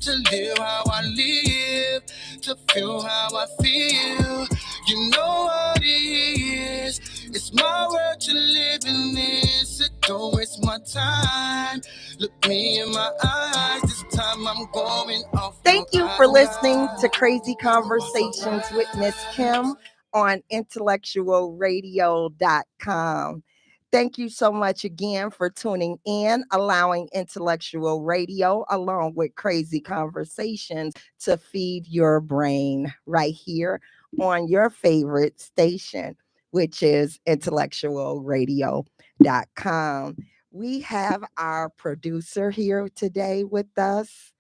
to live how I live, to feel how I feel. You know what it is. It's my world to live in this. So don't waste my time. Look me in my eyes. This time I'm going off. Thank you for listening to Crazy Conversations with Miss Kim on IntellectualRadio.com. Thank you so much again for tuning in, allowing Intellectual Radio along with Crazy Conversations to feed your brain right here on your favorite station, which is IntellectualRadio.com. We have our producer here today with us,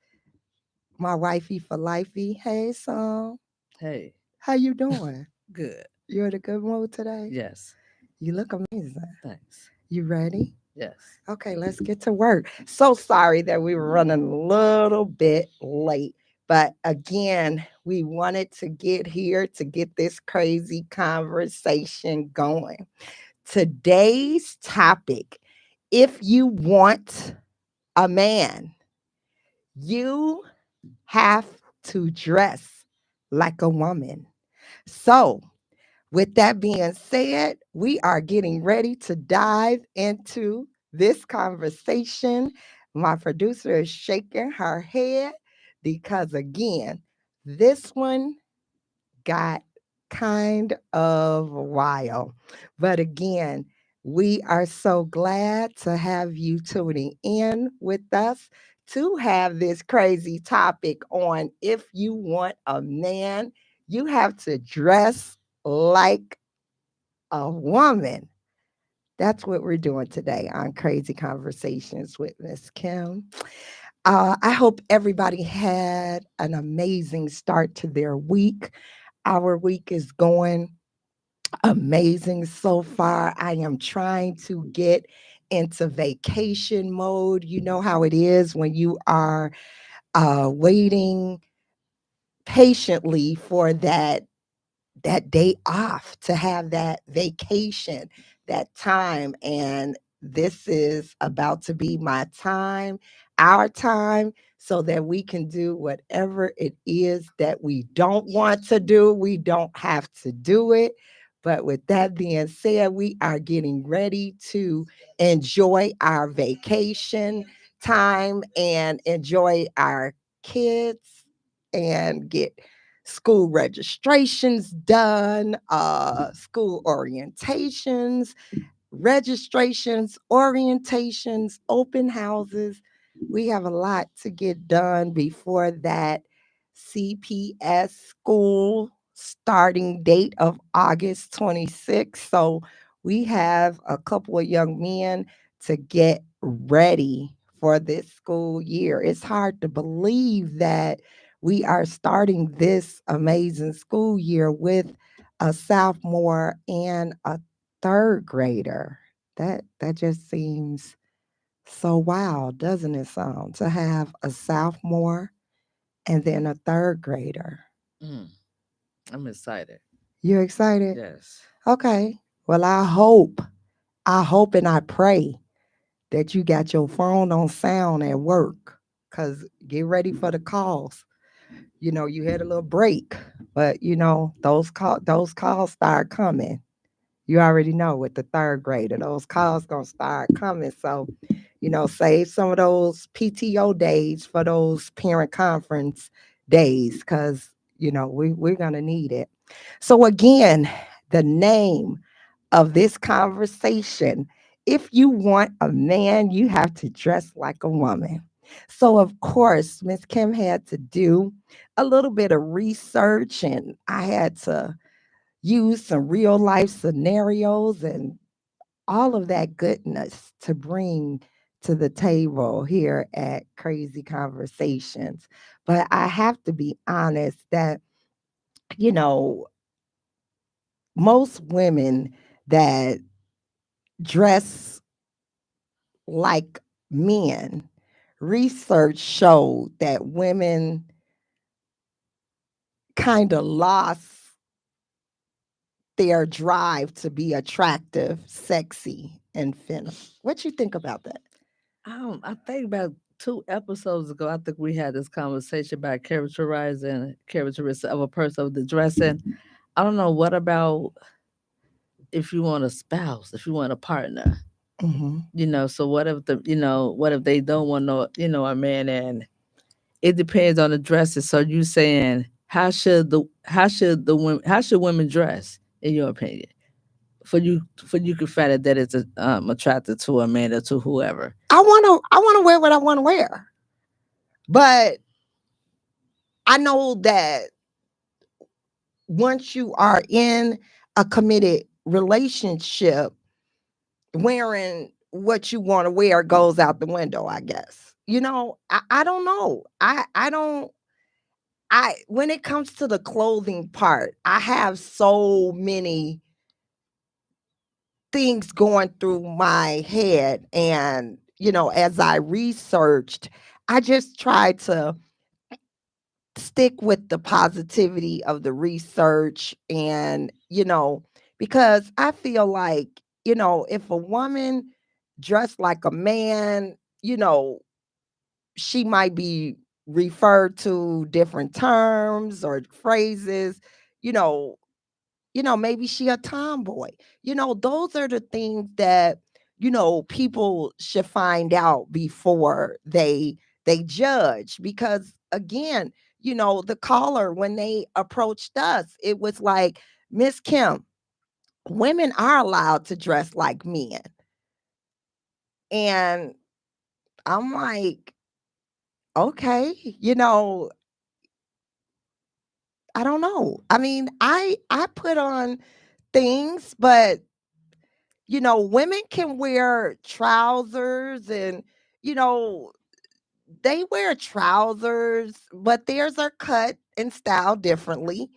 my wifey for lifey. Hey, Song. Hey, How you doing? good. You in a good mood today? Yes, You look amazing. thanks. You ready? Yes. Okay, let's get to work. So sorry that we were running a little bit late. But again, we wanted to get here to get this crazy conversation going. Today's topic, if you want a man, you have to dress like a woman. So, with that being said, we are getting ready to dive into this conversation. My producer is shaking her head because, again, this one got kind of wild. But again, we are so glad to have you tuning in with us to have this crazy topic on if you want a man, you have to dress like a woman. That's what we're doing today on Crazy Conversations with Miss Kim. I hope everybody had an amazing start to their week. Our week is going amazing so far. I am trying to get into vacation mode. You know how it is when you are waiting patiently for that day off to have that vacation, that time. And this is about to be my time, our time, so that we can do whatever it is that we don't want to do. We don't have to do it. But with that being said, we are getting ready to enjoy our vacation time and enjoy our kids and get school registrations done, school orientations, registrations, orientations, open houses. We have a lot to get done before that CPS school starting date of August 26th. So we have a couple of young men to get ready for this school year. It's hard to believe that we are starting this amazing school year with a sophomore and a third grader. That just seems so wild, doesn't it sound, to have a sophomore and then a third grader? Mm, I'm excited. You excited? Yes. Okay. Well, I hope and I pray that you got your phone on sound at work. Cause get ready for the calls. You know, you had a little break, but you know, those calls start coming. You already know with the third grader, those calls gonna start coming. So, you know, save some of those PTO days for those parent conference days, because you know we're gonna need it. So again, the name of this conversation: if you want a man, you have to dress like a woman. So of course, Miss Kim had to do a little bit of research, and I had to use some real life scenarios and all of that goodness to bring to the table here at Crazy Conversations. But I have to be honest that, you know, most women that dress like men, research showed that women kind of lost their drive to be attractive, sexy, and feminine. What you think about that? I think about 2 episodes ago, I think we had this conversation about characterizing characteristics of a person with the dressing. I don't know, what about if you want a spouse, if you want a partner? Mm-hmm. So what if they don't want no, a man, and it depends on the dresses. So you saying how should women dress in your opinion? For you can find it that it's attracted to a man or to whoever. I wanna wear what I want to wear. But I know that once you are in a committed relationship, wearing what you want to wear goes out the window, I guess. I don't know. I don't I when it comes to the clothing part, I have so many things going through my head, and as I researched, I just tried to stick with the positivity of the research, and because I feel like if a woman dressed like a man, you know she might be referred to different terms or phrases, you know maybe she a tomboy. Those are the things that people should find out before they judge. Because again, the caller, when they approached us, it was like, Miss Kim, women are allowed to dress like men. And I'm like, okay, I don't know. I mean, I put on things, but women can wear trousers, and you know, they wear trousers, but theirs are cut and styled differently.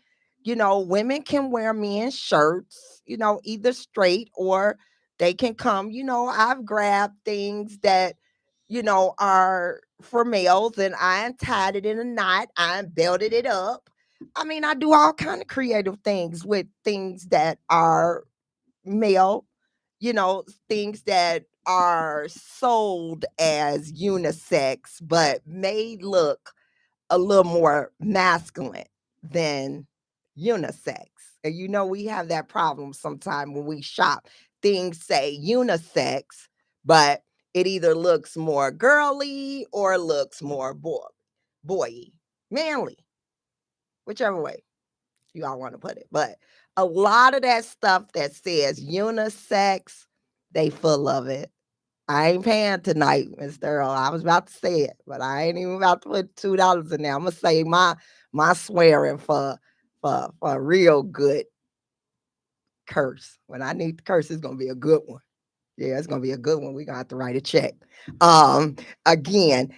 Women can wear men's shirts, either straight or they can come. I've grabbed things that, are for males, and I untied it in a knot, I belted it up. I mean, I do all kind of creative things with things that are male, things that are sold as unisex, but may look a little more masculine than unisex. And we have that problem sometime when we shop. Things say unisex, but it either looks more girly or looks more boy, manly, whichever way you all want to put it. But a lot of that stuff that says unisex, they full of it. I ain't paying tonight, Mr. Earl. I was about to say it, but I ain't even about to put $2 in there. I'm gonna say my swearing for a real good curse. When I need to curse, it's gonna be a good one. Yeah, it's gonna be a good one. We're gonna have to write a check. Again,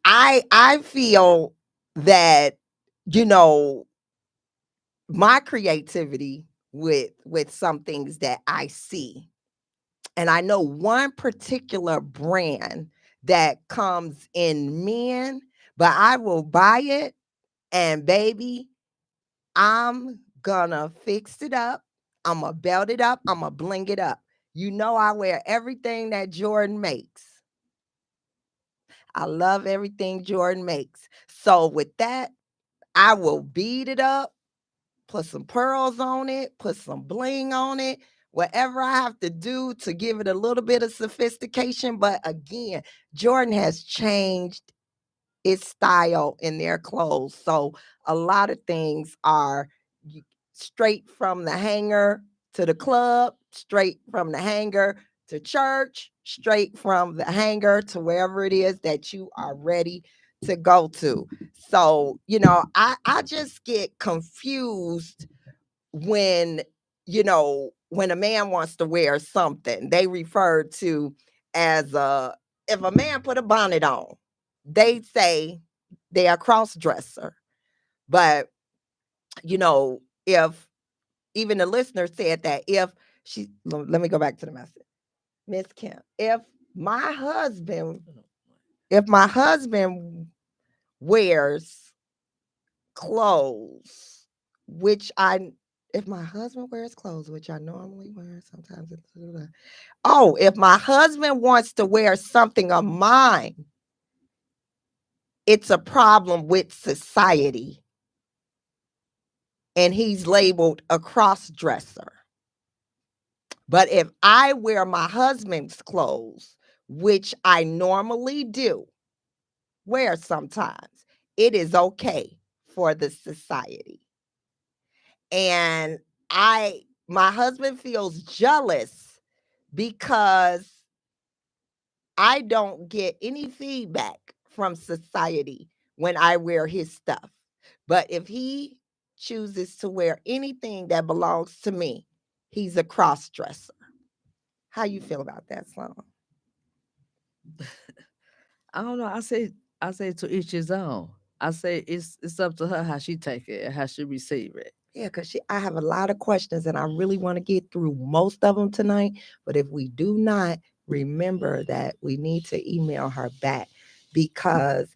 I feel that you know my creativity with some things that I see. And I know one particular brand that comes in men, but I will buy it, and baby, I'm gonna fix it up. I'm gonna belt it up. I'm gonna bling it up. I wear everything that Jordan makes. I love everything Jordan makes. So with that, I will beat it up, put some pearls on it, put some bling on it, whatever I have to do to give it a little bit of sophistication. But again, Jordan has changed its style in their clothes. So a lot of things are straight from the hanger to the club, straight from the hanger to church, straight from the hanger to wherever it is that you are ready to go to. So, I just get confused when, when a man wants to wear something, they refer to as if a man put a bonnet on, they say they are cross dresser. But, if even the listener said that, let me go back to the message. Miss Kim, my husband, if my husband wears clothes, which I if my husband wears clothes, which I normally wear, sometimes if my husband wants to wear something of mine, it's a problem with society, and he's labeled a cross dresser. But if I wear my husband's clothes, which I normally do wear sometimes, it is okay for the society. And my husband feels jealous because I don't get any feedback from society when I wear his stuff. But if he chooses to wear anything that belongs to me, he's a cross dresser. How you feel about that, Sloan? I don't know. I say to each his own. I say it's up to her how she take it and how she receive it. Yeah, because I have a lot of questions and I really want to get through most of them tonight. But if we do not, remember that we need to email her back because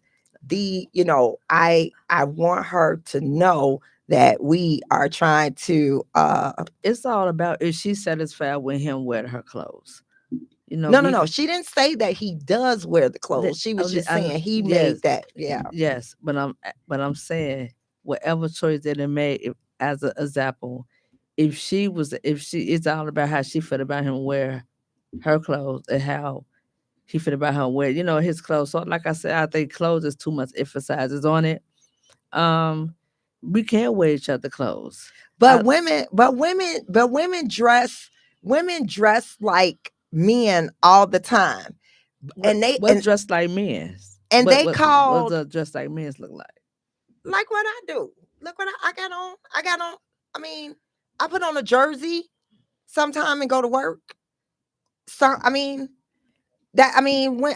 I want her to know that we are trying to It's all about if she's satisfied with him wearing her clothes. no. She didn't say that he does wear the clothes. She was Oh, just saying he yes, made that. Yeah. yes, but I'm saying whatever choice that they made, as an example, if she it's all about how she felt about him wear her clothes and how he feel about her wear his clothes. So like I said, I think clothes is too much emphasizes on it. Um, we can't wear each other clothes. But women dress like men all the time. What And they what's dressed like men's? and What they what called does dressed like men's look like? like what I do. Look what I got on. I got on. I mean, I put on a jersey sometime and go to work. So when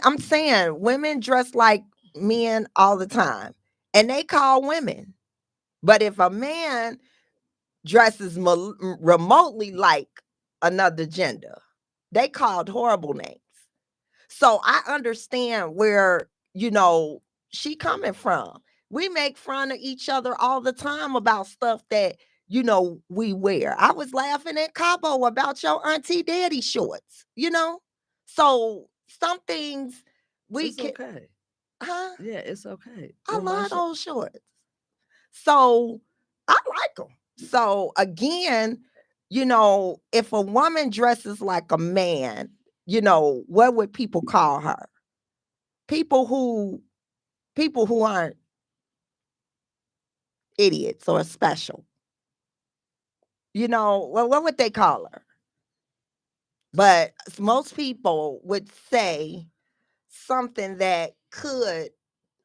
I'm saying women dress like men all the time, and they call women. But if a man dresses remotely like another gender, they called horrible names. So I understand where, she coming from. We make fun of each other all the time about stuff that, we wear. I was laughing at Cabo about your auntie daddy shorts. So some things we It's can, okay. huh? Yeah, it's okay. I Well, my love those shorts. So I like them. So again, if a woman dresses like a man, what would people call her? People who people who aren't idiots or special. Well, what would they call her? But most people would say something that could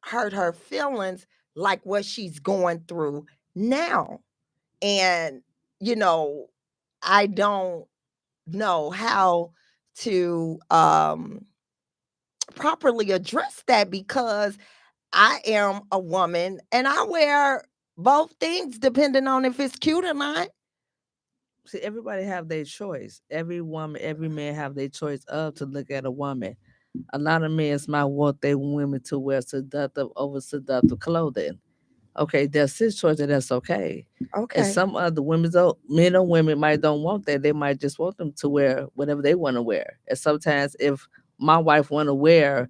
hurt her feelings, like what she's going through now. And, you know, I don't know how to properly address that because I am a woman and I wear both things depending on if it's cute or not. See, everybody have their choice. Every woman, every man have their choice of to look at a woman. A lot of men might want their women to wear seductive over seductive clothing. Okay, that's his choice and that's okay. And Okay. some other men or women might don't want that. They might just want them to wear whatever they want to wear. And sometimes if my wife want to wear,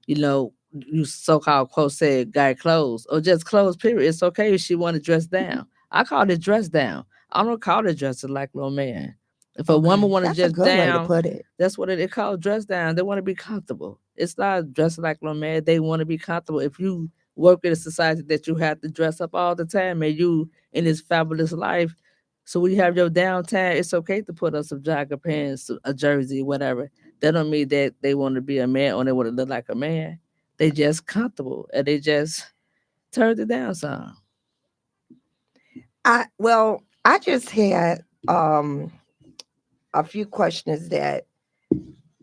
you so-called quote said guy clothes or just clothes, period. It's okay if she want to dress down. I call it dress down. I don't call it dressing like no man. If a woman Okay. want to That's a dress good way to down, put it. that's what it called dress down. They want to be comfortable. It's not dressing like no man. They want to be comfortable. If you work in a society that you have to dress up all the time and you in this fabulous life, so when you have your downtime, it's okay to put on some jogger pants, a jersey, whatever. That don't mean that they want to be a man or they want to look like a man. They just comfortable and they just turned it down some. I just had a few questions that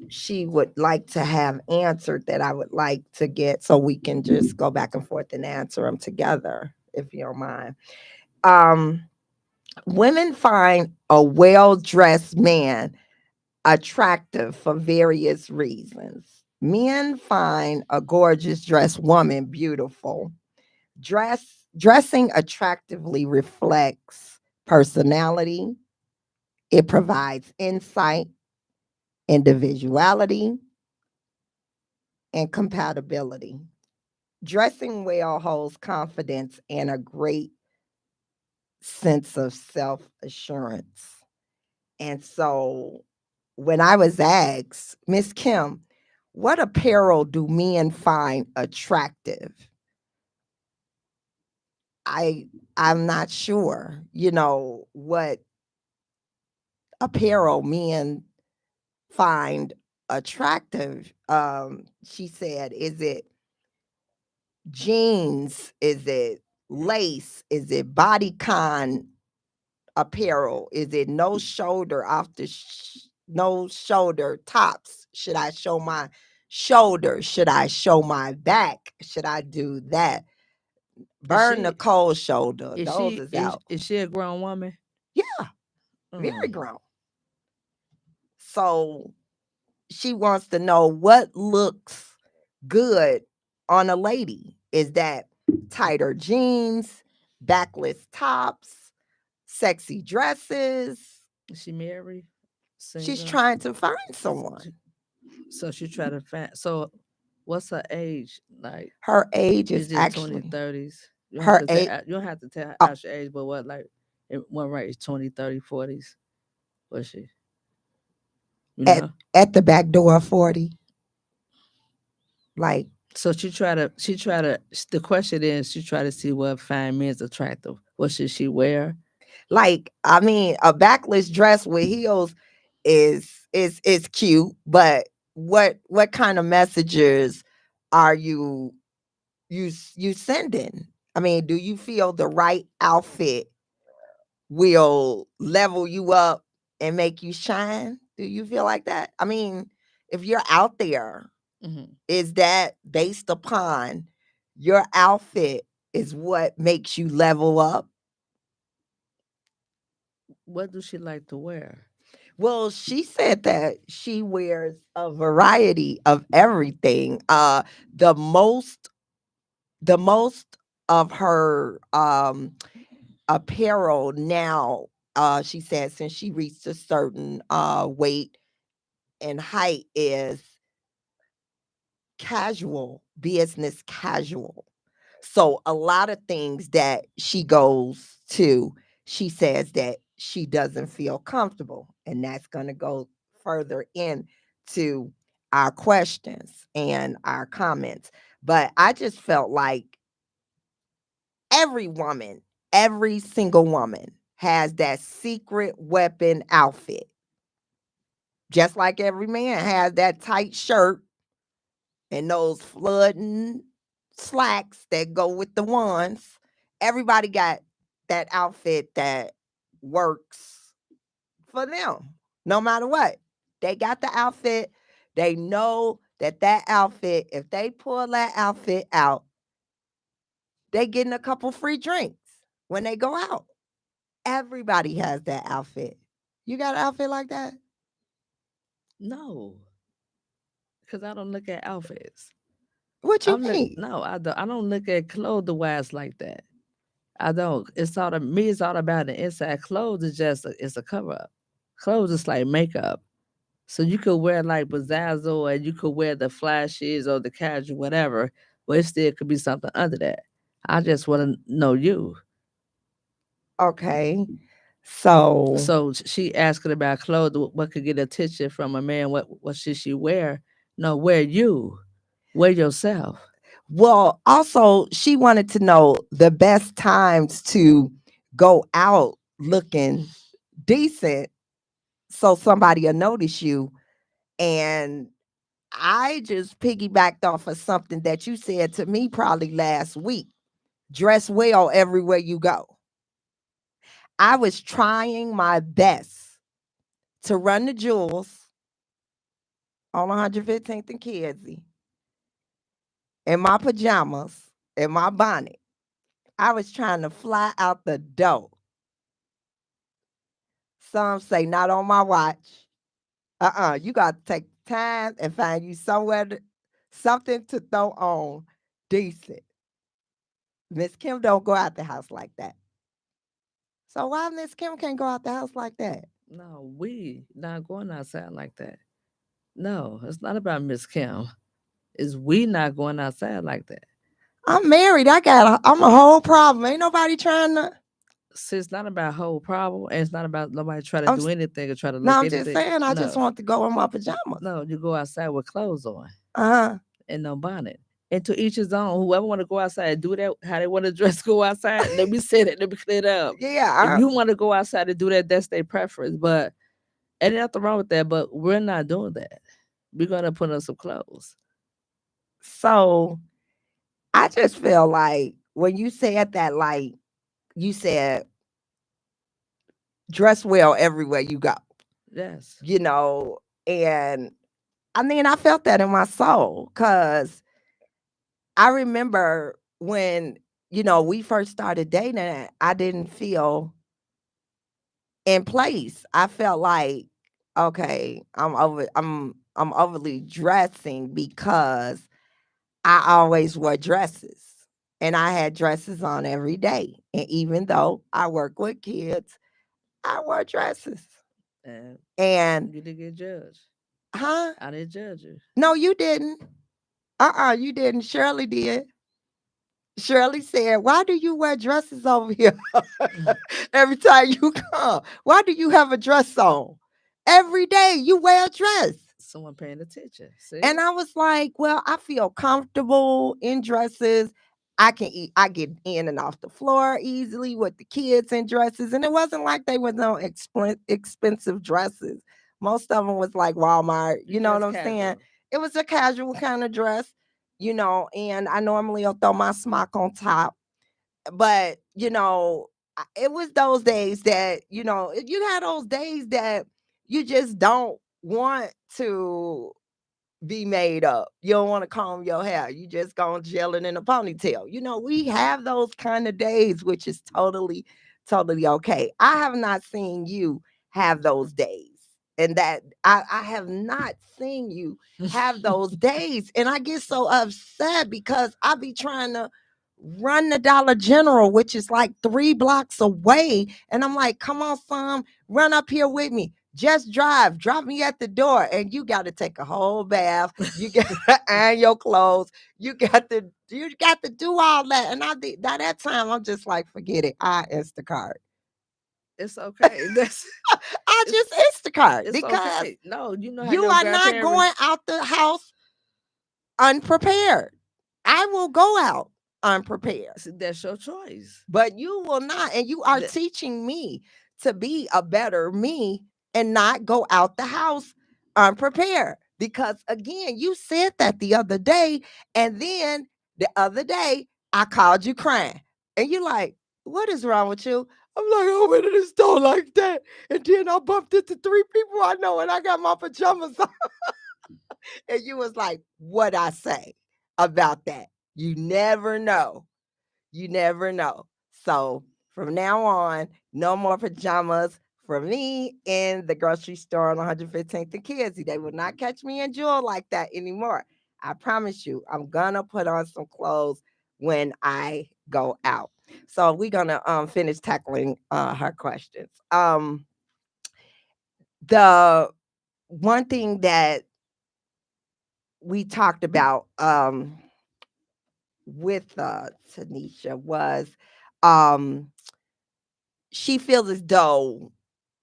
she would like to have answered that I would like to get so we can just go back and forth and answer them together, if you don't mind. Um, Women find a well-dressed man attractive for various reasons. Men find a gorgeous dressed woman beautiful. Dressing attractively reflects personality. It provides insight, individuality, and compatibility. Dressing well holds confidence and a great sense of self assurance. And so when I was asked, Miss Kim, what apparel do men find attractive? I I'm not sure, what apparel men find attractive. She said, is it jeans? Is it lace? Is it bodycon apparel? Is it no shoulder tops? Should I show my shoulder? Should I show my back? Should I do that? Is Burn the she cold shoulder. is Those she is is out. is she a grown woman? Yeah, very Mm. grown. So she wants to know what looks good on a lady. Is that tighter jeans, backless tops, sexy dresses? Is she married? She's Single? trying to find She- someone. So she try to find. So, what's her age? Like, Her age is is it twenty actually thirties? You don't have her to tell. age You don't have to tell uh, out your age, but what like one right is 20, 30, 40s. What's she? You at know. at the back door of 40. Like So she try to. The question is, she try to see what fine men's attractive. What should she wear? I mean, a backless dress with heels is cute, but what kind of messages are you sending? I mean, do you feel the right outfit will level you up and make you shine? Do you feel like that? I mean, if you're out there, Hmm. is that based upon your outfit is what makes you level up? What do she like to wear? Well, she said that she wears a variety of everything. The most the most of her apparel now, she said, since she reached a certain weight and height, is casual, business casual. So a lot of things that she goes to, she says that she doesn't feel comfortable. And that's going to go further into our questions and our comments. But I just felt like every woman, every single woman has that secret weapon outfit. Just like every man has that tight shirt and those flooding slacks that go with the ones. Everybody got that outfit that works for them, no matter what. They got the outfit. They know that outfit, if they pull that outfit out, they getting a couple free drinks when they go out. Everybody has that outfit. You got an outfit like that? No, because I don't look at outfits. What you I'm look mean? no, I don't. I don't look at clothes wise like that. I don't. It's all me. It's all about the inside. Clothes is just it's a cover up. Clothes is like makeup. So you could wear like Bazzazzle and you could wear the flashes or the casual whatever, but it still could be something under that. I just want to know you. Okay. So, So she asking about clothes. What could get attention from a man? What should she wear? No, wear you. Wear yourself. well, also, she wanted to know the best times to go out looking decent so somebody will notice you. And I just piggybacked off of something that you said to me probably last week. Dress well everywhere you go. I was trying my best to run the jewels on 115th and Kedzie in my pajamas and my bonnet. I was trying to fly out the door. Some say not on my watch. You got to take time and find you something to throw on decent. Miss Kim don't go out the house like that. So why Miss Kim can't go out the house like that? No, we not going outside like that. No, it's not about Miss Kim. It's we not going outside like that. I'm married. I'm a whole problem. Ain't nobody trying to. See, it's not about whole problem, and it's not about nobody try to I'm do s- anything or try to no, look I'm just anything. saying. I just No, want to go in my pajamas. no, you go outside with clothes on Uh huh. and no bonnet. And to each his own. Whoever want to go outside and do that, how they want to dress, go outside. Let me say that. Let me clear it up. If Yeah. you want to go outside and do that, that's their preference. But ain't nothing wrong with that. But we're not doing that. We're gonna put on some clothes. So I just feel like when you said that, like you said, dress well everywhere you go. Yes. You know, and I mean, I felt that in my soul because I remember when, we first started dating, I didn't feel in place. I felt like, okay, I'm overly dressing because I always wore dresses. And I had dresses on every day. And even though I work with kids, I wore dresses. And And you didn't get judged. huh? I didn't judge you. No, you didn't. You didn't. Shirley did. Shirley said, "Why do you wear dresses over here every time you come? Why do you have a dress on? Every day you wear a dress." Someone paying attention. See? And I was like, "Well, I feel comfortable in dresses. I can eat, I get in and off the floor easily with the kids in dresses." And it wasn't like they were no expensive dresses. Most of them was like Walmart. You You know what dress I'm saying? casual. It was a casual kind of dress, and I normally will throw my smock on top. But, it was those days that, you had those days that you just don't want to be made up. You don't want to comb your hair. You just gonna gel it in a ponytail. We have those kind of days, which is totally, totally okay. I have not seen you have those days. And that I have not seen you have those days. And I get so upset because I be trying to run the Dollar General, which is like 3 blocks away. And I'm like, come on, son, run up here with me. Just drive, drop me at the door, and you got to take a whole bath. You got to iron your clothes. You got to do all that. And I did that time. I'm just like, forget it. I Instacart. It's okay. That's I it's just Instacart it's because okay. No, you know how you your are not grandparents. going out the house unprepared. I will go out unprepared. That's your choice. But you will not. And you are That, teaching me to be a better me and not go out the house unprepared. Because again, you said that the other day. And then the other day, I called you crying. And you're like, what is wrong with you? I'm like, I went to the store like that. And then I bumped into 3 people I know and I got my pajamas on. And you was like, what I say about that? You never know. You never know. So from now on, no more pajamas for me in the grocery store on 115th and Kids. They will not catch me in Jewel like that anymore. I promise you, I'm gonna put on some clothes when I go out. So we're gonna finish tackling her questions. The one thing that we talked about with Tanisha was um she feels as though,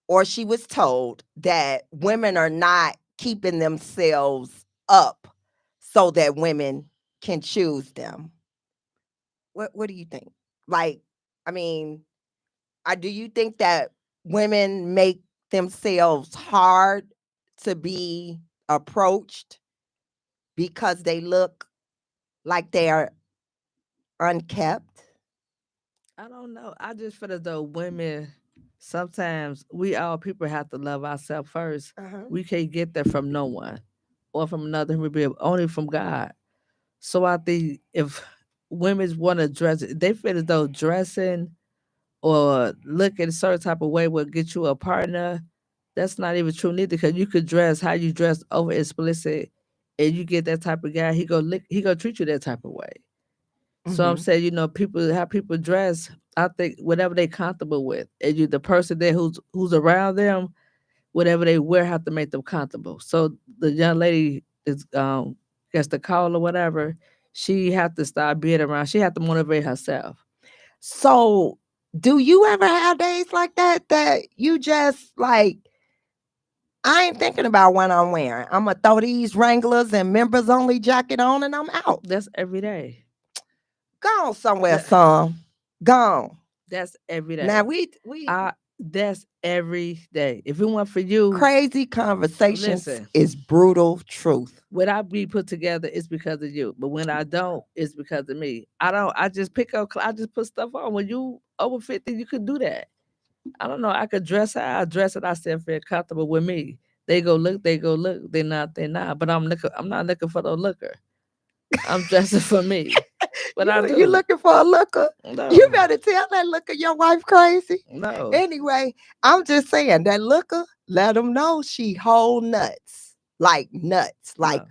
or she was told, that women are not keeping themselves up so that women can choose them. What do you think? Like, I mean, do you think that women make themselves hard to be approached because they look like they are unkept? I don't know. I just feel as though women sometimes we all people have to love ourselves first. Uh-huh. We can't get that from no one or from another human being, only from God. So I think if women want to dress, they feel as though dressing or looking a certain type of way will get you a partner. That's not even true neither, because you could dress how you dress over explicit, and you get that type of guy, he gonna treat you that type of way. So I'm Mm-hmm. saying, people how people dress, I think whatever they comfortable with, and you the person there who's around them, whatever they wear have to make them comfortable. So the young lady is gets the call or whatever. She have to start being around. She have to motivate herself. So, do you ever have days like that that you just like, I ain't thinking about what I'm wearing. I'm gonna throw these Wranglers and members only jacket on and I'm out. That's every day. Gone somewhere, That- son. Gone. That's every Now day. we That's every day. If it weren't for you, crazy conversations listen. is brutal truth. When I be put together, it's because of you. But when I don't, it's because of me. I don't. I just pick up. I just put stuff on. When you over 50, you could do that. I don't know. I could dress how I dress it. I still feel comfortable with me. They go look. They go look. They not. They not. But I'm looking. I'm not looking for the looker. I'm dressing for me. But I You do. looking for a looker? No. You better tell that looker your wife crazy. No. Anyway, I'm just saying that looker, let them know she whole nuts. Like nuts. Like No.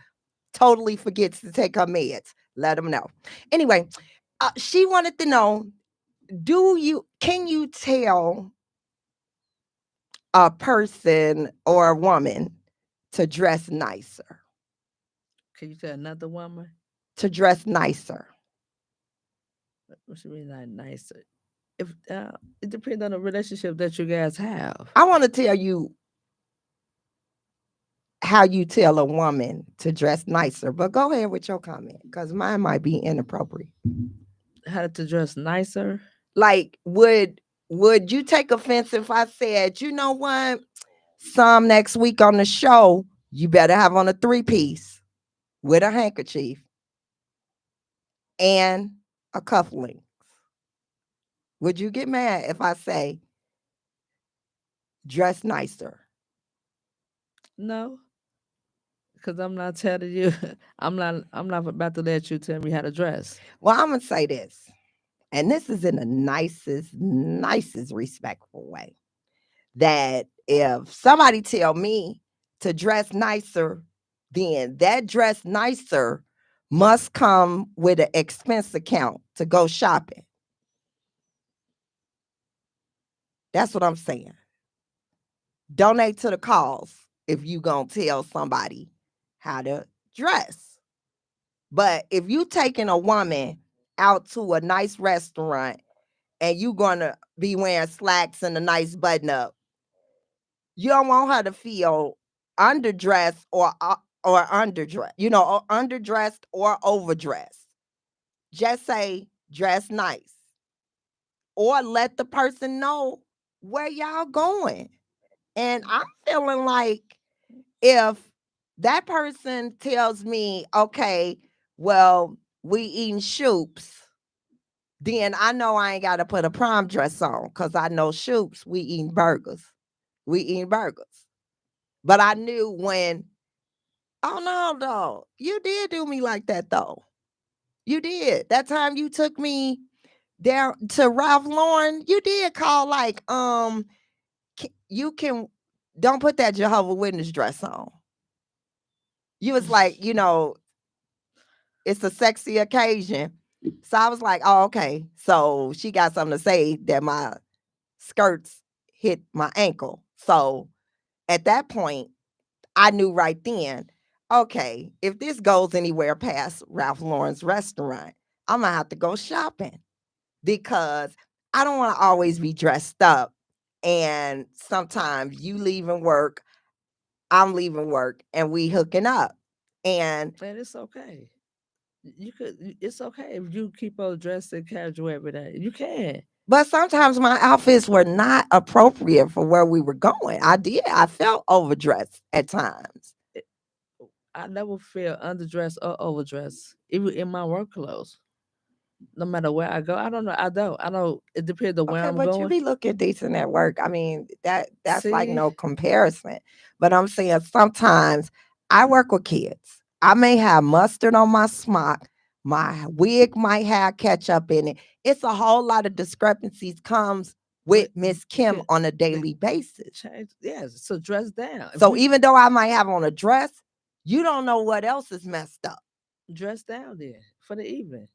totally forgets to take her meds. Let them know. Anyway, she wanted to know, can you tell a person or a woman to dress nicer? Can you tell another woman? To dress nicer. What you mean like nicer? If it depends on the relationship that you guys have. I want to tell you how you tell a woman to dress nicer, but go ahead with your comment because mine might be inappropriate. How to dress nicer? Like, would you take offense if I said, you know what, some next week on the show, you better have on a 3-piece with a handkerchief and a cufflink? Would you get mad if I say dress nicer? No, because I'm not telling you. I'm not. I'm not about to let you tell me how to dress. Well, I'm gonna say this, and this is in the nicest respectful way. That if somebody tell me to dress nicer, then that dress nicer must come with an expense account to go shopping. That's what I'm saying. Donate to the cause if you gonna tell somebody how to dress. But if you taking a woman out to a nice restaurant and you gonna be wearing slacks and a nice button up, you don't want her to feel underdressed or underdressed, or underdressed or overdressed. Just say dress nice, or let the person know where y'all going. And I'm feeling like if that person tells me, okay, well, we eating Shoops, then I know I ain't got to put a prom dress on because I know Shoops, we eating burgers. We eating burgers. But I knew when, oh no, though, you did do me like that, though. You did. That time you took me there to Ralph Lauren, you did call like, you can, don't put that Jehovah Witness dress on. You was like, it's a sexy occasion. So I was like, oh, okay. So she got something to say that my skirts hit my ankle. So at that point, I knew right then, okay, if this goes anywhere past Ralph Lauren's restaurant, I'm gonna have to go shopping because I don't want to always be dressed up. And sometimes you leaving work, I'm leaving work, and we hooking up. And it's okay. You could. It's okay if you keep on dressing casual every day. You can. but sometimes my outfits were not appropriate for where we were going. I felt overdressed at times. I never feel underdressed or overdressed, even in my work clothes. No matter where I go, I don't know. I don't. I know it depends on where Okay, I'm but you going. be looking decent at work. I mean, that's like See, no comparison. But I'm saying sometimes I work with kids. I may have mustard on my smock. My wig might have ketchup in it. It's a whole lot of discrepancies comes with with Miss Kim on a daily basis. change. Yes, so dress down. If So you even though I might have on a dress, you don't know what else is messed up. dress down there for the evening.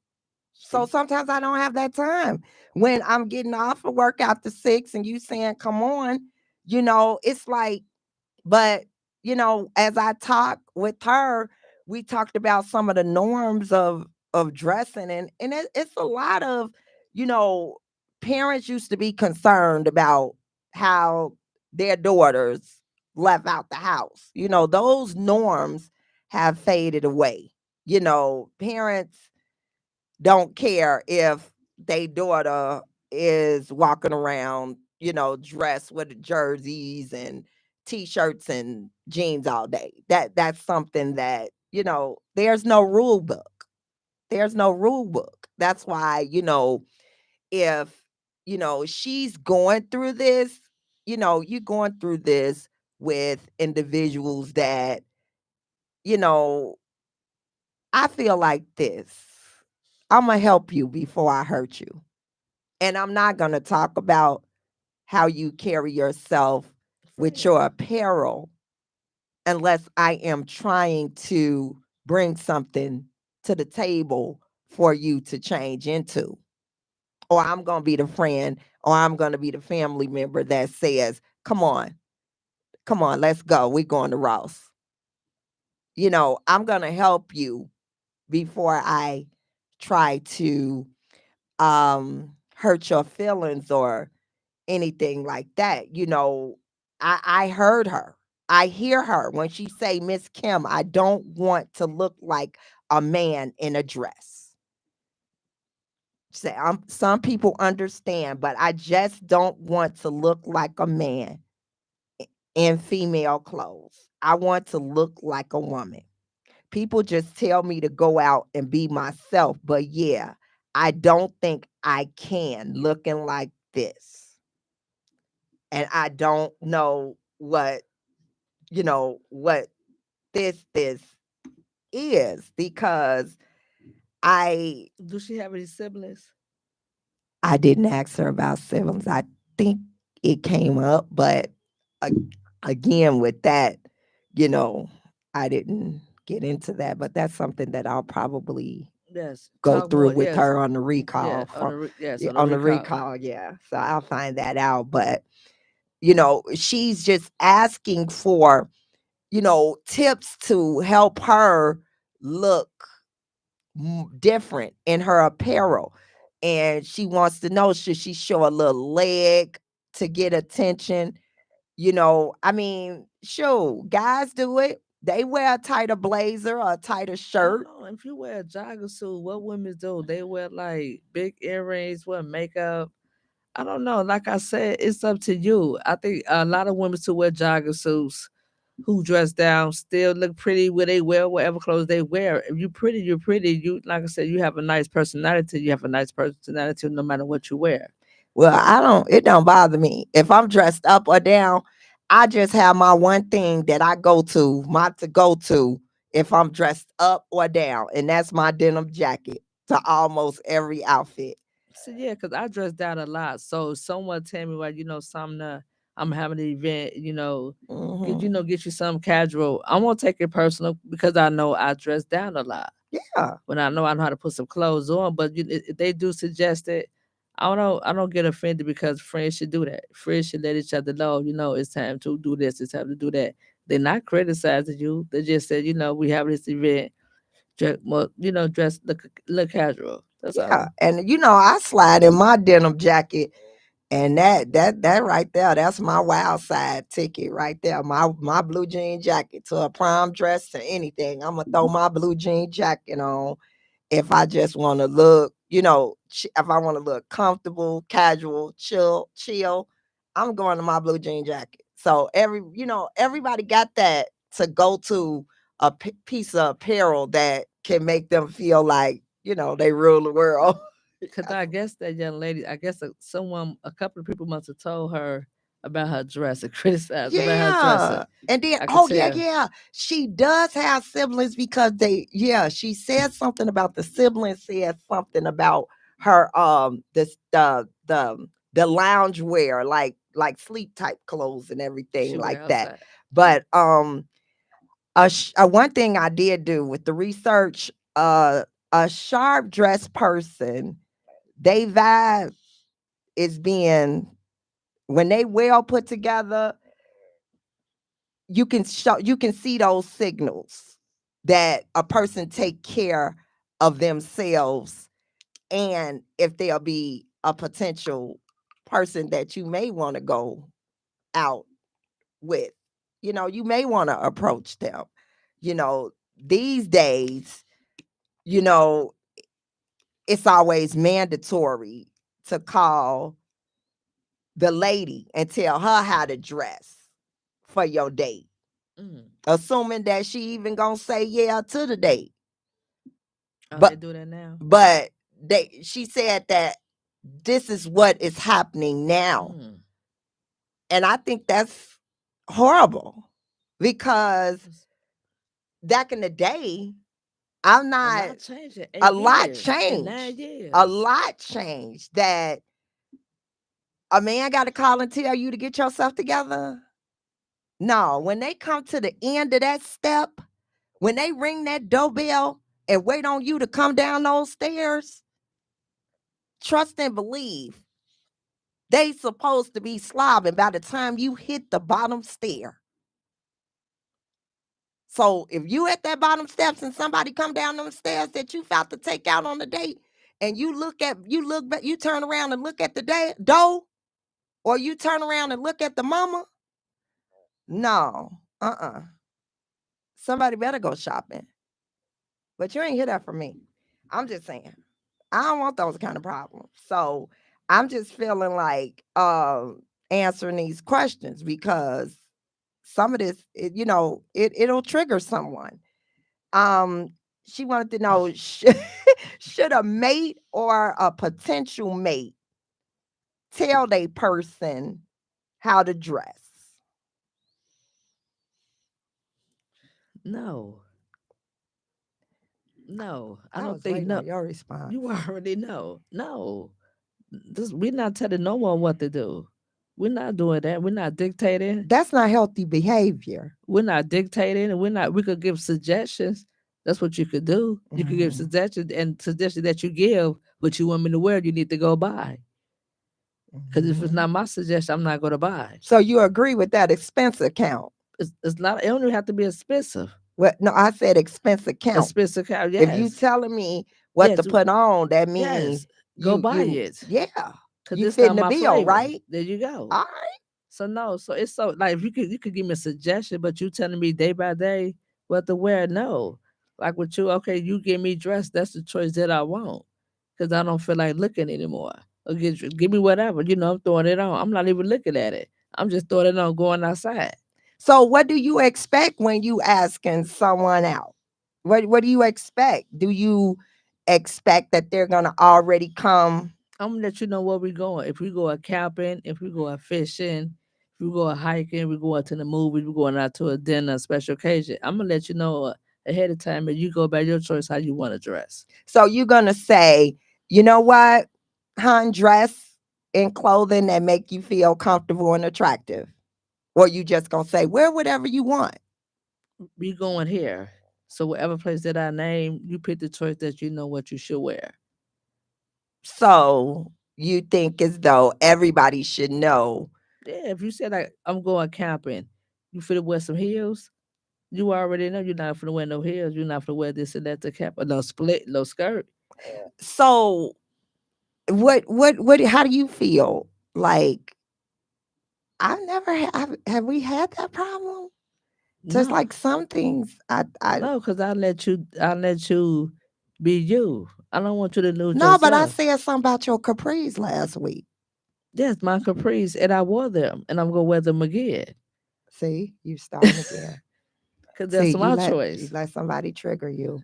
So sometimes I don't have that time. When I'm getting off of work after 6 and you saying, come on, it's like, but as I talk with her, we talked about some of the norms of of dressing, and it's a lot of, you know, parents used to be concerned about how their daughters left out the house. You know, those norms have faded away. You know, parents don't care if their daughter is walking around, you know, dressed with jerseys and t-shirts and jeans all day. That's something that, you know, there's no rule book. There's no rule book. That's why, you know, if, you know, she's going through this, you know, you're going through this with individuals that, you know, I feel like this. I'm going to help you before I hurt you. And I'm not going to talk about how you carry yourself with Friend. your apparel unless I am trying to bring something to the table for you to change into. Or I'm going to be the friend, or I'm going to be the family member that says, come on, let's go. We're going to Ross. You know, I'm going to help you before I try to hurt your feelings or anything like that. You know, I heard her. I hear her when she say, Miss Kim, I don't want to look like a man in a dress. Say, some people understand, but I just don't want to look like a man in female clothes. I want to look like a woman. People just tell me to go out and be myself, but yeah, I don't think I can looking like this. And I don't know what, you know, what this is because I Do she have any siblings? I didn't ask her about siblings. I think it came up, but a- again with that, you know, I didn't get into that, but that's something that I'll probably Yes. go Talk through more. with Yes. her on the Yeah. recall On from the yes, yeah, on the on the recall. recall, yeah. So I'll find that out. But you know, she's just asking for, you know, tips to help her look different in her apparel. And she wants to know, should she show a little leg to get attention? You know, I mean, sure, guys do it. They wear a tighter blazer or a tighter I don't shirt. know. If you wear a jogger suit, what women do? They wear like big earrings, wear makeup. I don't know. Like I said, it's up to you. I think a lot of women who wear jogger suits, who dress down, still look pretty where they wear whatever clothes they wear. If you pretty, you're pretty. You like I said, you have a nice personality. You have a nice personality no matter what you wear. Well, I don't, it don't bother me. If I'm dressed up or down, I just have my one thing that I go to, my to go to if I'm dressed up or down, and that's my denim jacket to almost every outfit. So yeah, cause I dress down a lot. So someone tell me, well, something. I'm having an event. Hmm. Get you some casual. I won't take it personal because I know I dress down a lot. Yeah, When I know how to put some clothes on. But if they do suggest it, I don't know. I don't get offended because friends should do that. Friends should let each other know. It's time to do this. It's time to do that. They're not criticizing you. They just said, we have this event. Dress, well, dress look casual. That's yeah. all. And you know, I slide in my denim jacket. And that right there, that's my wild side ticket right there. My blue jean jacket to a prom dress to anything. I'm gonna throw my blue jean jacket on if I just want to look, you know, if I want to look comfortable, casual, chill. I'm going to my blue jean jacket. So everybody got that to go to a piece of apparel that can make them feel like, you know, they rule the world. Because I guess that young lady, I guess a couple of people must have told her about her dress and criticized about her dressing. Yeah. And then, I could oh yeah, tell. yeah. She does have siblings because she said something about the siblings said something about her the lounge wear, like sleep type clothes and everything She went like that. outside. But one thing I did do with the research, a sharp dressed person, they vibe is being when they well put together, you can see those signals that a person take care of themselves, and if there'll be a potential person that you may want to go out with. You may want to approach them. These days, you know, it's always mandatory to call the lady and tell her how to dress for your date, Mm. assuming that she even gonna say yeah to the date. Oh, they But do that now. she said that this is what is happening now. Mm. And I think that's horrible because It's back in the day, I'm a not lot changed in a 8 lot years, in 9 changed. A years. lot changed that a man got to call and tell you to get yourself together. No, when they come to the end of that step, when they ring that doorbell and wait on you to come down those stairs, trust and believe they supposed to be slobbing by the time you hit the bottom stair. So if you at that bottom steps and somebody come down them stairs that you about to take out on the date, and you look back, you turn around and look at the dough, or you turn around and look at the mama, no, somebody better go shopping. But you ain't hear that from me. I'm just saying, I don't want those kind of problems. So I'm just feeling like answering these questions because some of this, it'll trigger someone. Um, she wanted to know should a mate or a potential mate tell they person how to dress? No, no, I I don't was think waiting no. on your response. You already know. No, we're not telling no one what to do. We're not doing that. We're not dictating. That's not healthy behavior. We're not dictating, and we're not. We could give suggestions. That's what you could do. You could give Mhm, suggestions, and suggestions that you give, what you want me to wear, you need to go buy. Because if it's mhm. not my suggestion, I'm not going to buy. So you agree with that expense account? It's not. It don't even have to be expensive. Well, no, I said expense account. Expensive car, If you yes, telling me what to yes, put on, that means yes. Go buy you it. yeah, Cause you it's fitting not the my bill, flavor. right? There you go. All right. So no, so it's so like if you could give me a suggestion, but you telling me day by day what to wear. No, like with you, okay, you get me dressed. That's the choice that I want, cause I don't feel like looking anymore. Or give me whatever. I'm throwing it on. I'm not even looking at it. I'm just throwing it on, going outside. So what do you expect when you asking someone out? What do you expect? Do you expect that they're gonna already come? I'm gonna let you know where we're going. If we go a camping, if we go a fishing, if we go a hiking, we go out to the movies, we're going out to a dinner, a special occasion. I'm gonna let you know ahead of time, and you go by your choice how you want to dress. So you're gonna say, you know what, hun, dress in clothing that make you feel comfortable and attractive. Or you just gonna say, wear whatever you want. We going here, so whatever place that I name, you pick the choice that you know what you should wear. So you think as though everybody should know. Yeah, if you said like I'm going camping, you fit to wear some heels. You already know you're not finna wear no heels. You're not finna wear this and that to camp. No split, no skirt. So what how do you feel? Like I've never have we had that problem? Just No, like some things I no, because I let you be you. I don't want you to lose no, but I yourself. said something about your capris last week. Yes, my capris, and I wore them, and I'm gonna wear them again See, you starting again. because See, that's you my you choice. let somebody trigger you,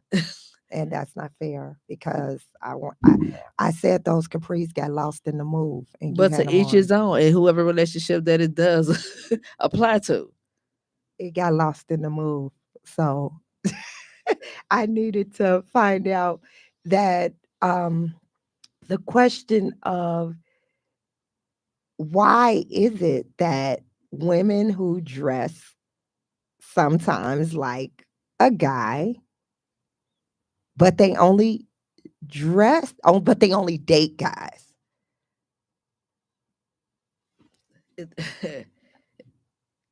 and that's not fair because I said those capris got lost in the move, and you But had to them each on. his own, and whoever relationship that it does apply to. It got lost in the move, so I needed to find out that the question of why is it that women who dress sometimes like a guy, but they only but they only date guys. It,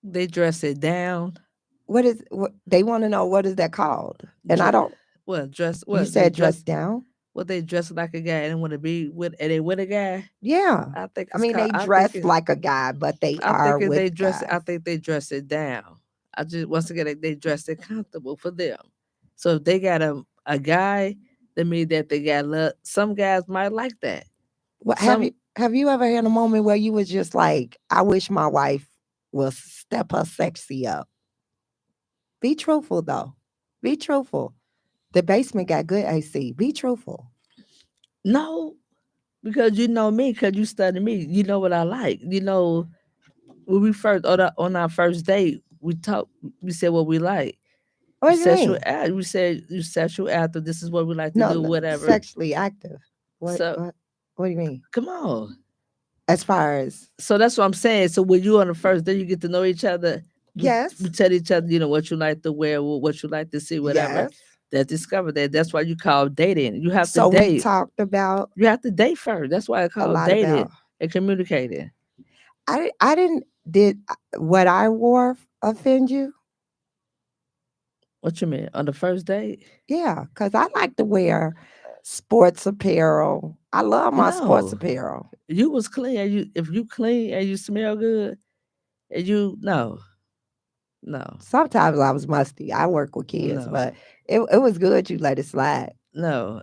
they dress it down. What is what they want to know? What is that called? And I Dre- don't. What dress? You What they said dress dress? down? What they dress like a guy and want to be with? And they with a guy? Yeah. I think I it's mean, called. they dress like a guy, but they I are think if with they dress. I guys. think they dress it down. I just once again they dress it comfortable for them. So if they got a guy, that means that they got love. Some guys might like that. What Some have you ever had a moment where you was just like, I wish my wife will step her sexy up? Be truthful though. Be truthful. The basement got good AC. Be truthful. no, because you know me, because you study me. You know what I like. You know when we first on our first date, we talked. We said what we like. What You do you sexual mean? act. We said you sexual active. This is what we like to No, do. no, Whatever. sexually active. What So what what do you mean? come on. As far as So that's what I'm saying. So when you on the first day, you get to know each other. We yes, tell each other, you know, what you like to wear, what you like to see, whatever. yes. That discover that. That's why you call dating. You have to So we date. talked about You have to date first. That's why I a call lot dating about and communicating. I didn't did what I wore offend you? What you mean on the first date? Yeah, because I like to wear sports apparel. I love my sports No, apparel. you was clean. And you if you clean and you smell good, and you no, Sometimes I was musty. I work with kids, no, but it was good you let it slide. no.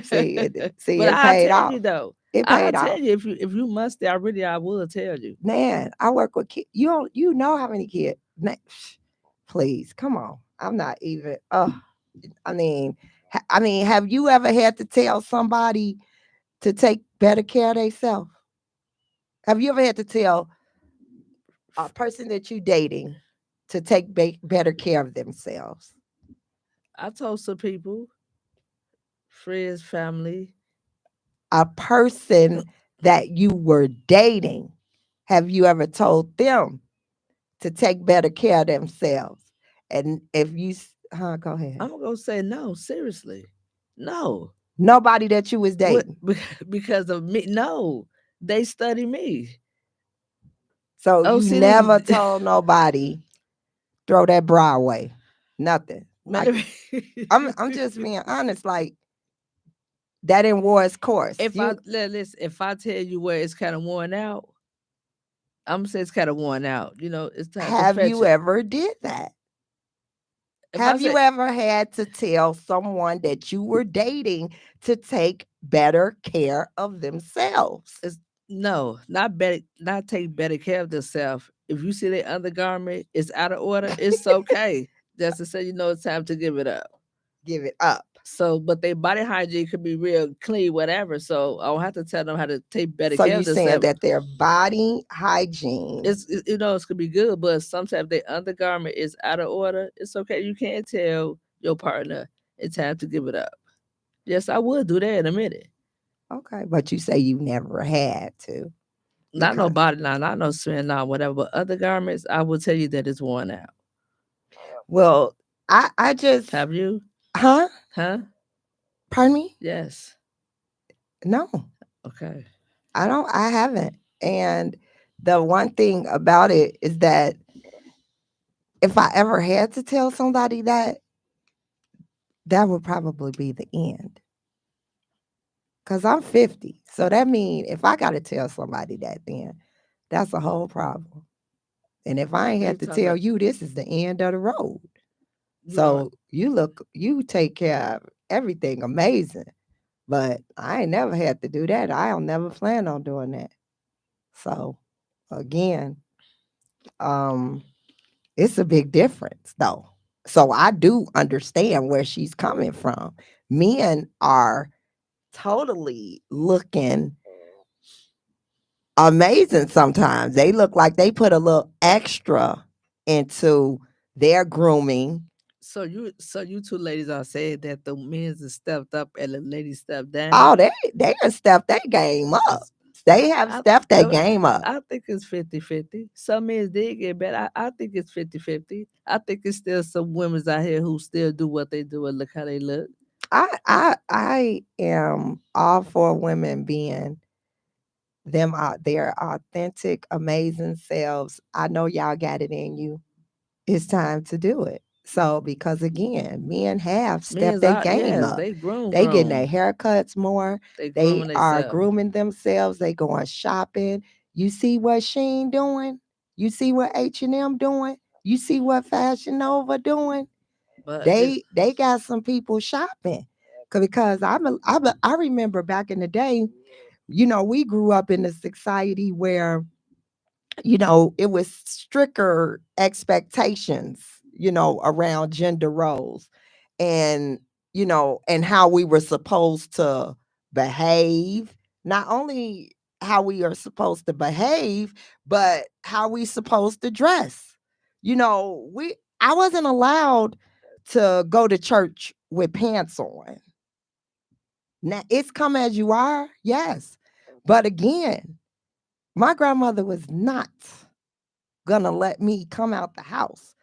See, But it I'll paid tell you off. though. It I'll paid tell off. you if you must. I will tell you. Man, I work with kids. You know how many kids? Please, come on. I'm not even. I mean, have you ever had to tell somebody to take better care of themselves? Have you ever had to tell a person that you're dating to take better care of themselves? I told some people, friends, family. A person that you were dating, have you ever told them to take better care of themselves? And if you, go ahead. I'm gonna say no. Seriously, no. Nobody that you was What? dating. Because of me? No, they study me. So Oh, you see, this never told nobody throw that bra away. Nothing. Like man. I'm just being honest. Like that didn't war its course. If I You listen, if I tell you where it's kind of worn out, I'm gonna say it's kind of worn out. You know, it's time to have fetch you it. ever did that? If I Have you say ever had to tell someone that you were dating to take better care of themselves? it's no, not better, not take better care of themselves. If you see their undergarment is out of order, it's okay. Just to say, you know, it's time to give it up. Give it up. So, but their body hygiene could be real clean, whatever. So I don't have to tell them how to take better So care you of saying themselves. that their body hygiene. You know, it's could be good, but sometimes their undergarment is out of order. It's okay. You can't tell your partner it's time to give it up. Yes, I would do that in a minute. Okay, but you say you never had to Not no because body line, not no sweat, not whatever. But other garments, I will tell you that it's worn out. well, I just Have you? huh? Huh? Pardon me? Yes. No, Okay. I haven't. And the one thing about it is that if I ever had to tell somebody that, that would probably be the end. Cause I'm 50. So that means if I gotta tell somebody that, then that's a whole problem. And if I ain't You had to tell talking? you, this is the end of the road. You know what? So you take care of everything amazing. But I ain't never had to do that. I don't never plan on doing that. So again, um, it's a big difference though. So I do understand where she's coming from. Men are totally looking amazing sometimes. They look like they put a little extra into their grooming. So you two ladies are saying that the men's have stepped up and the ladies stepped down. Oh, they done stepped their game up. They have I stepped their uh, game up. I think it's 50-50. Some men did get better. I think it's 50-50. I think it's still some women's out here who still do what they do and look how they look. I am all for women being them out their authentic, amazing selves. I know y'all got it in you. It's time to do it. So, because again, men have stepped Men's their out, game yes, up. they They getting their groom. haircuts more. They They grooming are themselves. grooming themselves. They going shopping. You see what Sheen doing? You see what H&M doing? You see what Fashion Nova doing? But this, They got some people shopping. Because I remember back in the day, we grew up in a society where it was stricter expectations, around gender roles and, and how we were supposed to behave. Not only how we are supposed to behave, but how we supposed to dress. I wasn't allowed to go to church with pants on. Now, it's come as you are, yes. But again, my grandmother was not gonna let me come out the house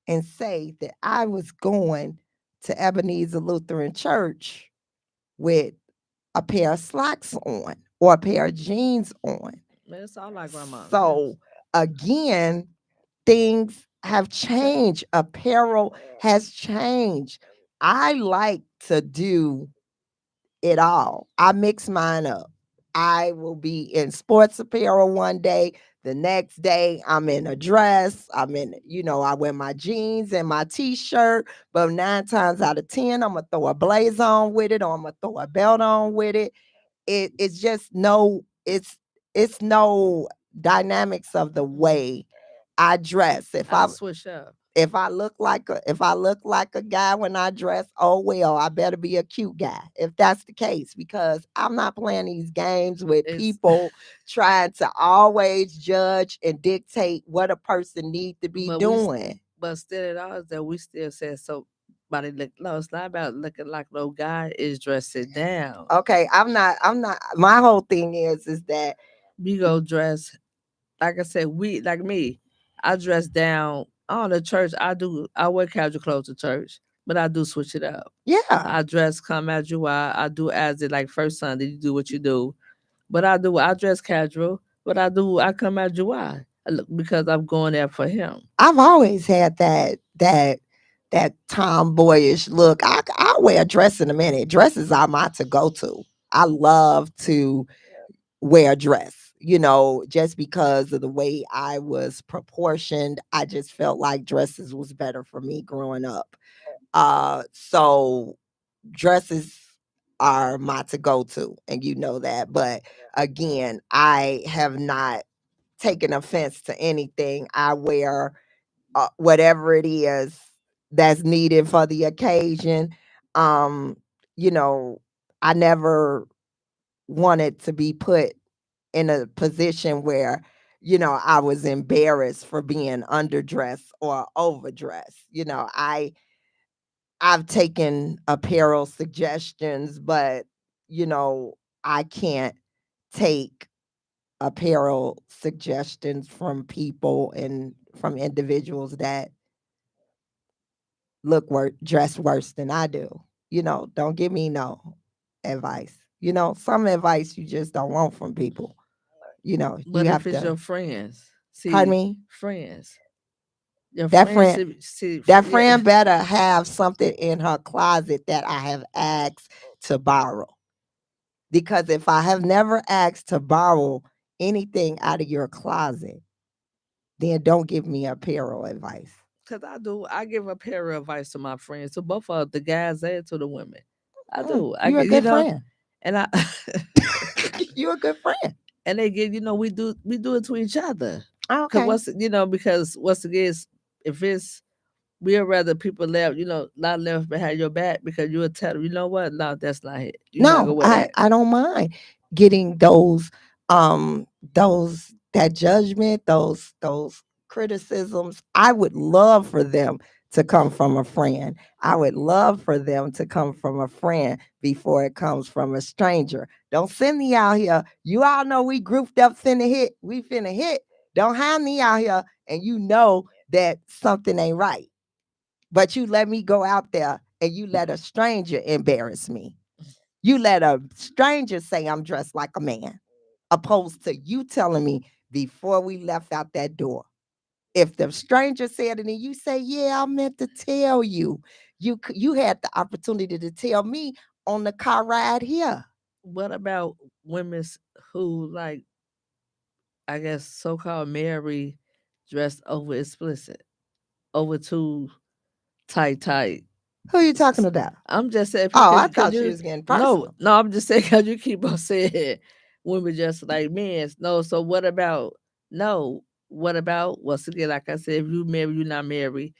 and say that I was going to Ebenezer Lutheran Church with a pair of slacks on or a pair of jeans on. man, it's all like grandma. Yes. So again, things have changed. Apparel has changed. I like to do it all. I mix mine up. I will be in sports apparel one day. The next day, I'm in a dress. I wear my jeans and my t-shirt. But 9 times out of 10, I'm gonna throw a blazer on with it, or I'm gonna throw a belt on with it. It's just it's no dynamics of the way I dress. I switch up. If I look like a guy when I dress, oh well, I better be a cute guy if that's the case, because I'm not playing these games with It's people trying to always judge and dictate what a person needs to be but we doing. but still it all is that we still say so body look no, it's not about looking like no guy is dressing down. Okay, I'm not my whole thing is that We go dress like I said, we like me, I dress down on the church. I wear casual clothes to church, but I do switch it up. yeah, I dress come as you are. I do as it like first Sunday, you do what you do. But I dress casual, but I come as you are. Because I'm going there for him. I've always had that tomboyish look. I wear a dress in a minute. Dresses are my to go to. I love to wear a dress, just because of the way I was proportioned. I just felt like dresses was better for me growing up. So dresses are my to go to, and you know that. But again, I have not taken offense to anything. I wear whatever it is that's needed for the occasion. Um, you know, I never wanted to be put in a position where, I was embarrassed for being underdressed or overdressed. I've taken apparel suggestions, but you know, I can't take apparel suggestions from people and from individuals that dress worse than I do. Don't give me no advice. Some advice you just don't want from people. You But if have it's to. your friends, Pardon see, me. friends, your That friends friend, see, that yeah. friend better have something in her closet that I have asked to borrow. Because if I have never asked to borrow anything out of your closet, then don't give me apparel advice. Cause I do. I give a pair of advice to my friends, to both of the guys and to the women. I do. I You're a get, you good know, friend. and I You're a good friend. and they get, we do it to each other. Cause Okay. because what's it is, if it's we'd rather people left, not left behind your back because you would tell them, you know what, no, that's not it. You're not gonna No, wear I, that. I don't mind getting those that judgment, those criticisms. I would love for them to come from a friend. I would love for them to come from a friend before it comes from a stranger. Don't send me out here. You all know we grouped up finna hit. We finna hit. Don't have me out here and you know that something ain't right. But you let me go out there and you let a stranger embarrass me. You let a stranger say I'm dressed like a man, opposed to you telling me before we left out that door. If the stranger said it and you say, yeah, I meant to tell you, you had the opportunity to tell me on the car ride here. What about women who like, I guess, so-called marry dressed over explicit, over too tight. Who are you talking about? I'm just saying Oh, I because thought you you was getting no, personal. I'm just saying because you keep on saying women just like men. No, so what about no? What about once again, like I said, if you marry, you not married,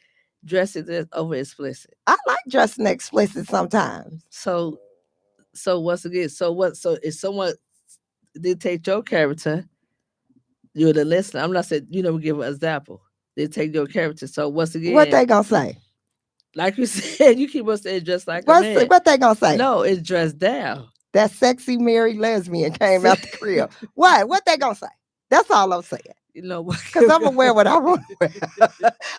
dress it as over explicit. I like dressing explicit sometimes. So once again, so what? So if someone dictate your character, you're the listener. I'm not saying we give an example. They take your character. So once What again, they gonna say? like you said, you keep on saying just like a What's man. what they gonna say? No, it's dressed down. That sexy married lesbian came out the crib. What? What they gonna say? That's all I'm saying. You know what? Because I'm gonna wear what I want to wear.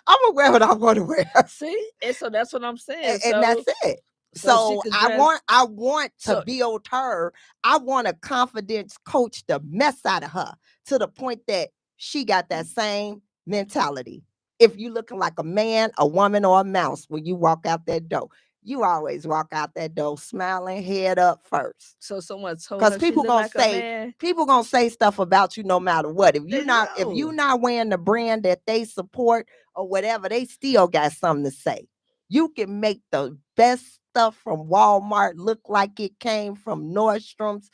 I'm gonna wear what I want to wear. See, and so that's what I'm saying. And that's it. So she could I dress. want to build her. I want a confidence coach the mess out of her to the point that she got that same mentality. If you looking like a man, a woman, or a mouse when you walk out that door, you always walk out that door smiling, head up first. So someone told Because her she people looked gonna like a say man. people gonna say stuff about you no matter what. If They you know. not wearing the brand that they support or whatever, they still got something to say. You can make the best stuff from Walmart look like it came from Nordstrom's,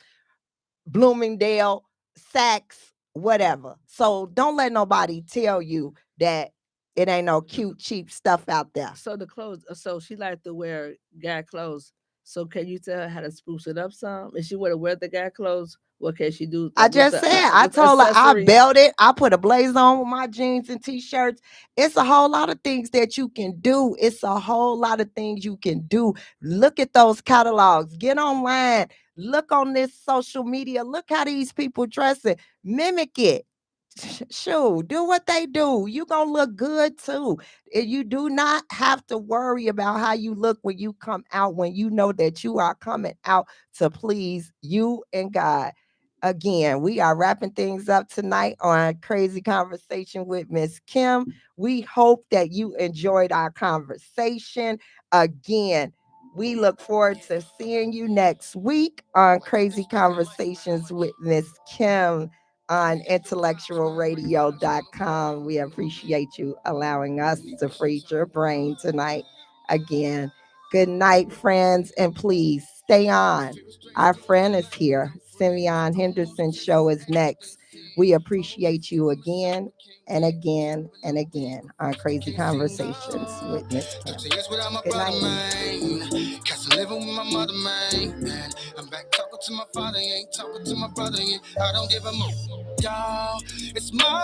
Bloomingdale, Saks, whatever. So don't let nobody tell you that it ain't no cute, cheap stuff out there. So the clothes. So she like to wear guy clothes. So can you tell her how to spruce it up some? If she were to wear the guy clothes, what can she do? I just said, I told her I belted, I put a blazer on with my jeans and t-shirts. It's a whole lot of things that you can do. It's a whole lot of things you can do. Look at those catalogs. Get online. Look on this social media. Look how these people dressing. Mimic it. Shoot, do what they do. You gonna look good too. And you do not have to worry about how you look when you come out, when you know that you are coming out to please you and God. Again, we are wrapping things up tonight on Crazy Conversation with Miss Kim. We hope that you enjoyed our conversation. Again, we look forward to seeing you next week on Crazy Conversations with Miss Kim on IntellectualRadio.com. We appreciate you allowing us to feed your brain tonight. Again, good night, friends, and please stay on. Our friend is here. Simeon Henderson's show is next. We appreciate you again and again and again on Crazy Conversations with Miss Kim. Good night. Cause I'm living with my mother, man. I'm back talking to my father, ain't talking to my brother. I don't give a y'all. It's my